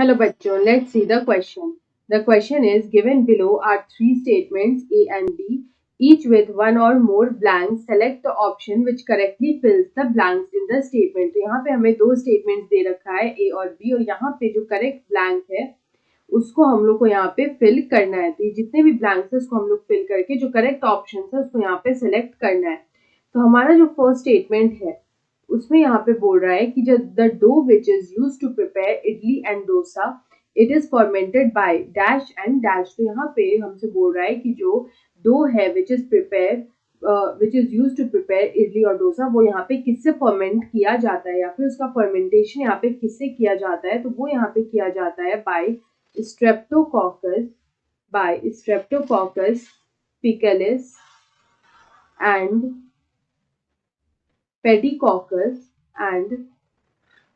Hello bachcho, let's see the question. The question is given below are three statements A and B, each with one or more blanks. Select the option which correctly fills the blanks in the statement. तो यहाँ पे हमें दो statements दे रखा है A और B और यहाँ पे जो correct blank है उसको हम लोग को यहाँ पे fill करना है। तो ये जितने भी blanks है उसको हम लोग fill करके जो correct options है उसको यहाँ पे select करना है। तो हमारा जो first statement है उसमें यहाँ पे बोल रहा है कि जो the dough which is use to prepare idli and dosa it is fermented by dash and dash. तो यहाँ पे हमसे बोल रहा है कि जो डो है which is prepare which is use to prepare idli और डोसा वो यहाँ पे किससे फर्मेंट किया जाता है या फिर उसका फर्मेंटेशन यहाँ पे किससे किया जाता है। तो वो यहाँ पे किया जाता है बाय स्ट्रेप्टोकॉकस पिकलिस एंड पेडिकोकस एंड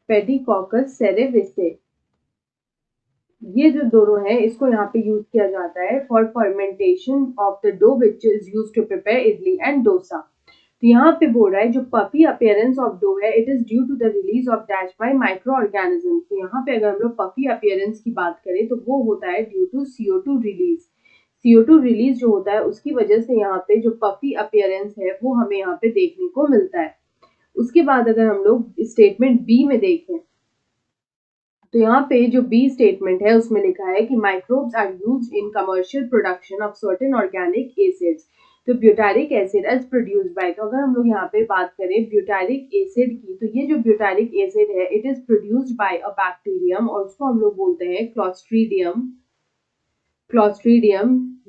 पेडिकोकस सेरेविसे। ये जो दोनों है इसको यहाँ पे यूज किया जाता है for fermentation of the dough which is use to prepare idli and dosa. तो यहाँ पे बोल रहा है जो पफी अपीयरेंस ऑफ डो है it is due to the release of dash by micro organism. तो यहाँ पे अगर हम लोग पफी अपीयरेंस की बात करें तो वो होता है due to CO2 release. CO2 release जो होता है उसकी वजह से यहाँ पे जो पफी अपीयरेंस है वो हमें यहाँ पे देखने को मिलता है। उसके बाद अगर हम लोग स्टेटमेंट बी में देखें तो यहाँ पे जो बी स्टेटमेंट है उसमें लिखा है कि microbes are used in commercial production of certain organic acids. तो butyric acid as produced by. तो अगर हम लोग यहाँ पे बात करें ब्यूटारिक एसिड की तो ये जो ब्यूटारिक एसिड है it is produced by a bacterium और उसको हम लोग बोलते हैं Clostridium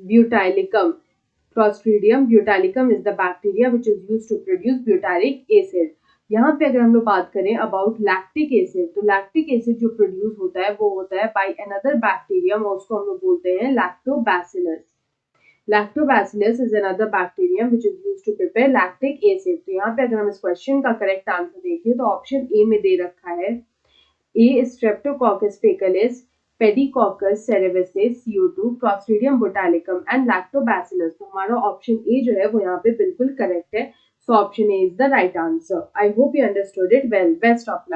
butylicum. Clostridium butylicum is the bacteria which is used to produce butyric acid। यहाँ पे अगर हम लोग बात करें अबाउट लैक्टिक एसिड तो लैक्टिक एसिड जो प्रोड्यूस होता है वो होता है बाय अनदर बैक्टीरियम और उसको हम लोग बोलते हैं lactobacillus. Lactobacillus is another bacterium which is used to prepare lactic acid. तो यहाँ पे अगर हम इस क्वेश्चन का करेक्ट आंसर देखें तो ऑप्शन ए में दे रखा है A streptococcus faecalis pediococcus cerevisiae CO2 clostridium botulinum and lactobacillus. तो हमारा ऑप्शन ए जो है वो यहाँ पे बिल्कुल करेक्ट है। So option A is the right answer. I hope you understood it well. Best of luck.